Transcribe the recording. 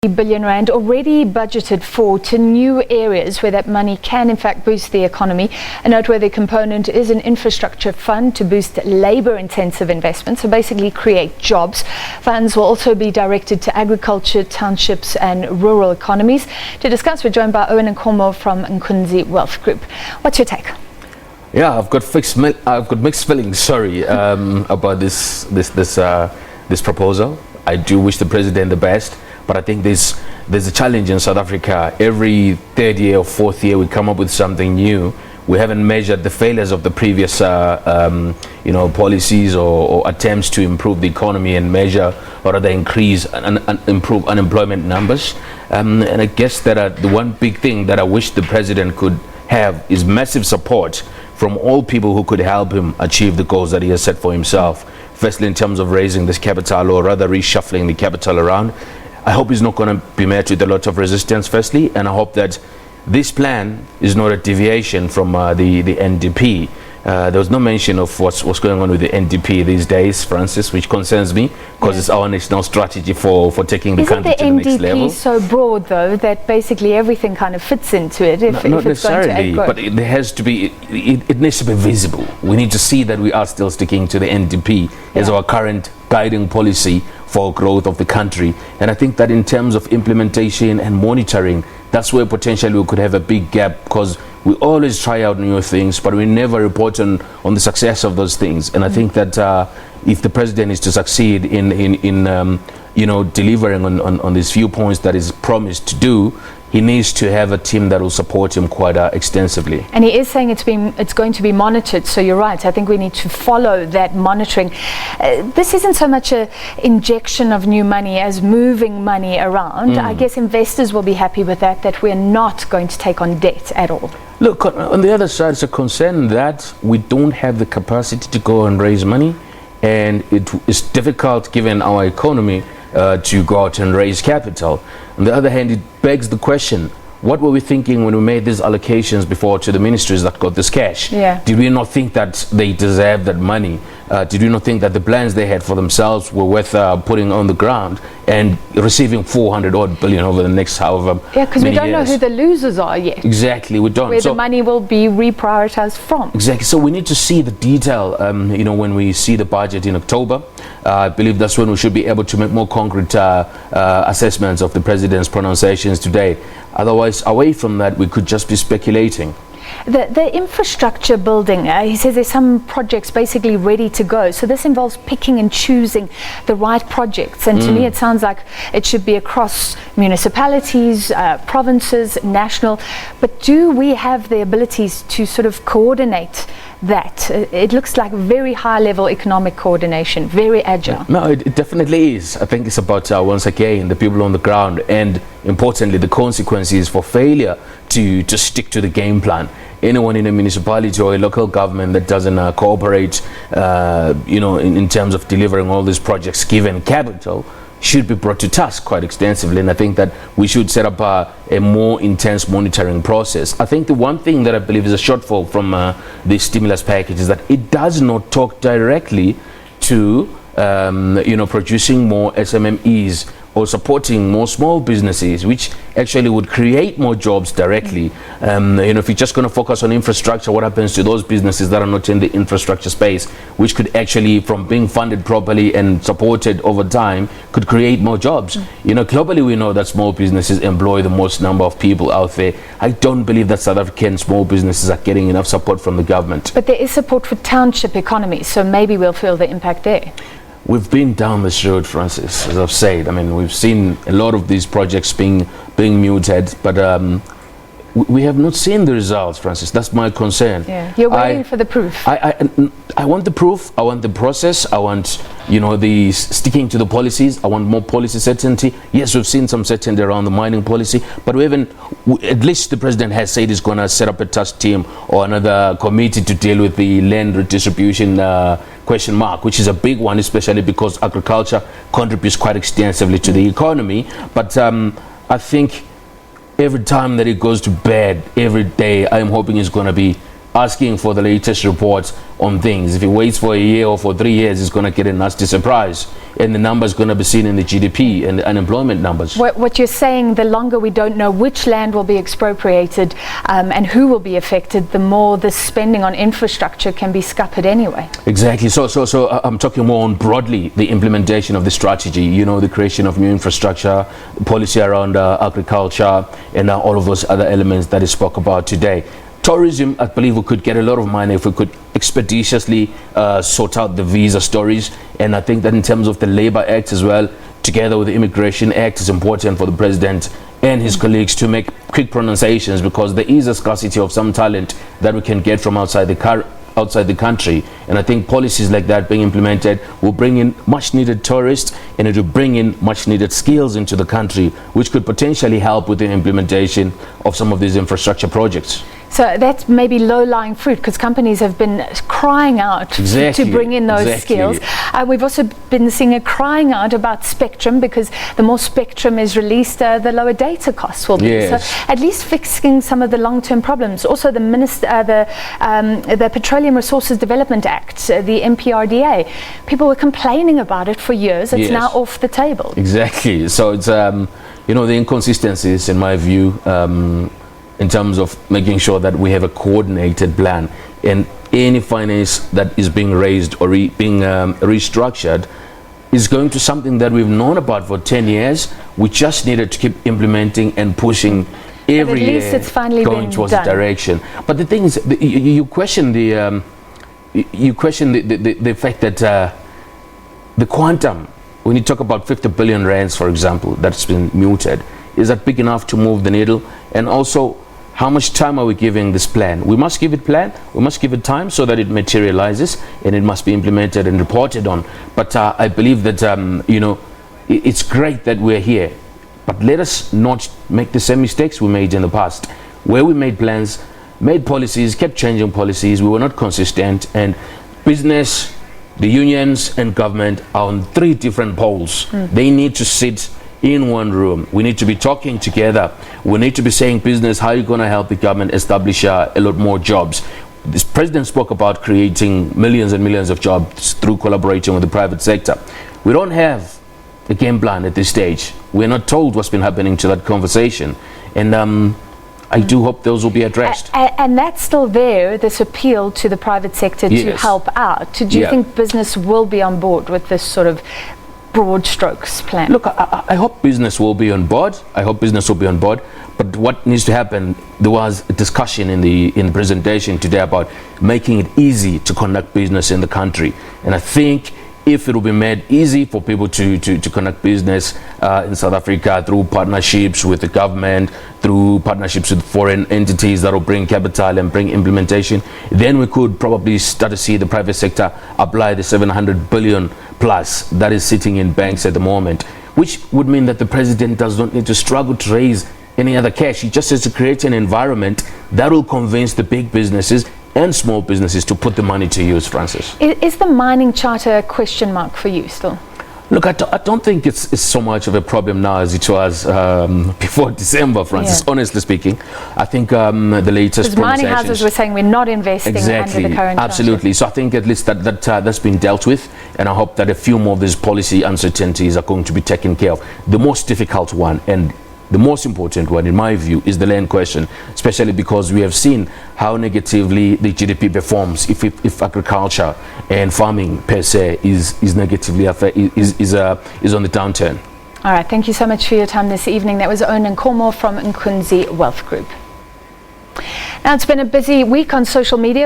billion rand already budgeted for to new areas where that money can in fact boost the economy. A noteworthy component is an infrastructure fund to boost labour-intensive investments, so basically create jobs. Funds will also be directed to agriculture, townships and rural economies. To discuss, we're joined by Owen Nkomo from Inkunzi Wealth Group. What's your take? Yeah, I've got mixed feelings. About this proposal. I do wish the president the best. But I think there's a challenge in South Africa. Every third year or fourth year, we come up with something new. We haven't measured the failures of the previous, policies or attempts to improve the economy and measure or rather increase and improve unemployment numbers. And I guess that the one big thing that I wish the president could have is massive support from all people who could help him achieve the goals that he has set for himself. Firstly, in terms of raising this capital or rather reshuffling the capital around. I hope he's not going to be met with a lot of resistance, firstly, and I hope that this plan is not a deviation from the NDP. There was no mention of what's going on with the NDP these days, Francis, which concerns me because it's our national strategy for taking the country to the next level. Isn't the NDP so broad, though, that basically everything kind of fits into it? If not it's necessarily, going to but it has to be. It needs to be visible. We need to see that we are still sticking to the NDP as our current guiding policy for growth of the country. And I think that in terms of implementation and monitoring, that's where potentially we could have a big gap, because we always try out new things, but we never report on the success of those things. And I think that if the president is to succeed in delivering on these few points that is promised to do, he needs to have a team that will support him quite extensively. And he is saying it's going to be monitored, so you're right. I think we need to follow that monitoring. This isn't so much an injection of new money as moving money around. I guess investors will be happy with that we're not going to take on debt at all. Look, on the other side, it's a concern that we don't have the capacity to go and raise money, and it is difficult given our economy to go out and raise capital. On the other hand, it begs the question, what were we thinking when we made these allocations before to the ministries that got this cash? Did we not think that they deserved that money? Did we not think that the plans they had for themselves were worth putting on the ground and receiving 400 odd billion over the next however many years? Yeah, because we don't know who the losers are yet. Exactly, we don't. Where the money will be reprioritized from. Exactly, so we need to see the detail, when we see the budget in October. I believe that's when we should be able to make more concrete assessments of the president's pronunciations today. Otherwise, away from that, we could just be speculating. The infrastructure building, he says there's some projects basically ready to go. So this involves picking and choosing the right projects. And to me, it sounds like it should be across municipalities, provinces, national. But do we have the abilities to sort of coordinate that? It looks like very high level economic coordination, very agile. No, it definitely is. I think it's about, once again, the people on the ground and importantly, the consequences for failure to stick to the game plan. Anyone in a municipality or a local government that doesn't cooperate, in terms of delivering all these projects given capital, should be brought to task quite extensively. And I think that we should set up a more intense monitoring process. I think the one thing that I believe is a shortfall from this stimulus package is that it does not talk directly to producing more SMMEs or supporting more small businesses, which actually would create more jobs directly. If you're just going to focus on infrastructure, what happens to those businesses that are not in the infrastructure space, which could actually, from being funded properly and supported over time, could create more jobs? Globally, we know that small businesses employ the most number of people out there. I don't believe that South African small businesses are getting enough support from the government. But there is support for township economies, so maybe we'll feel the impact there. We've been down this road, Francis, as I've said. I mean, we've seen a lot of these projects being muted, but we have not seen the results, Francis. That's my concern. Yeah, you're waiting for the proof. I want the proof. I want the process. I want, the sticking to the policies. I want more policy certainty. Yes, we've seen some certainty around the mining policy, but at least the president has said he's going to set up a task team or another committee to deal with the land redistribution question mark, which is a big one, especially because agriculture contributes quite extensively to the economy. But I think every time that it goes to bed, every day, I'm hoping it's going to be asking for the latest reports on things. If he waits for a year or for 3 years, he's going to get a nasty surprise. And the numbers going to be seen in the GDP and the unemployment numbers. What you're saying, the longer we don't know which land will be expropriated and who will be affected, the more the spending on infrastructure can be scuppered anyway. Exactly. So I'm talking more on broadly the implementation of the strategy, you know, the creation of new infrastructure, policy around agriculture, and all of those other elements that is spoke about today. Tourism, I believe we could get a lot of money if we could expeditiously sort out the visa stories. And I think that in terms of the Labour Act as well, together with the Immigration Act, is important for the President and his colleagues to make quick pronunciations, because there is a scarcity of some talent that we can get from outside the country. And I think policies like that being implemented will bring in much needed tourists, and it will bring in much needed skills into the country, which could potentially help with the implementation of some of these infrastructure projects. So that's maybe low-lying fruit, because companies have been crying out to bring in those skills. We've also been seeing a crying out about spectrum, because the more spectrum is released, the lower data costs will be. Yes. So at least fixing some of the long-term problems. Also, the Petroleum Resources Development Act, the MPRDA, people were complaining about it for years. It's now off the table. Exactly. So it's you know, the inconsistencies, in my view, in terms of making sure that we have a coordinated plan, and any finance that is being raised or being restructured is going to something that we've known about for 10 years. We just needed to keep implementing and pushing every year, at least it's finally going towards the direction. But the thing is, you question the fact that the quantum, when you talk about 50 billion rands, for example, that's been muted, is that big enough to move the needle? And also, how much time are we giving this plan? We must give it plan, we must give it time so that it materializes, and it must be implemented and reported on. But I believe that, you know, it's great that we're here, but let us not make the same mistakes we made in the past, where we made plans, made policies, kept changing policies, we were not consistent, and business, the unions and government are on 3 different poles. They need to sit in one room. We need to be talking together. We need to be saying, business, how are you going to help the government establish a lot more jobs? This president spoke about creating millions and millions of jobs through collaborating with the private sector. We don't have a game plan at this stage. We're not told what's been happening to that conversation. And I do hope those will be addressed. And that's still there, this appeal to the private sector to help out. Do you think business will be on board with this sort of broad strokes plan? Look, I hope business will be on board. But what needs to happen, there was a discussion in the presentation today about making it easy to conduct business in the country. And I think if it will be made easy for people to conduct business in South Africa through partnerships with the government, through partnerships with foreign entities that will bring capital and bring implementation, then we could probably start to see the private sector apply the 700 billion plus that is sitting in banks at the moment, which would mean that the president does not need to struggle to raise any other cash. He just has to create an environment that will convince the big businesses and small businesses to put the money to use, Francis. Is the mining charter a question mark for you still? Look, I don't think it's so much of a problem now as it was before December, Francis, honestly speaking. I think the latest because mining houses were saying we're not investing under the current absolutely. So I think at least that's been dealt with, and I hope that a few more of these policy uncertainties are going to be taken care of. The most difficult one, and the most important one, in my view, is the land question, especially because we have seen how negatively the GDP performs if agriculture and farming per se is negatively is on the downturn. All right, thank you so much for your time this evening. That was Owen Nkomo from Inkunzi Wealth Group. Now, it's been a busy week on social media.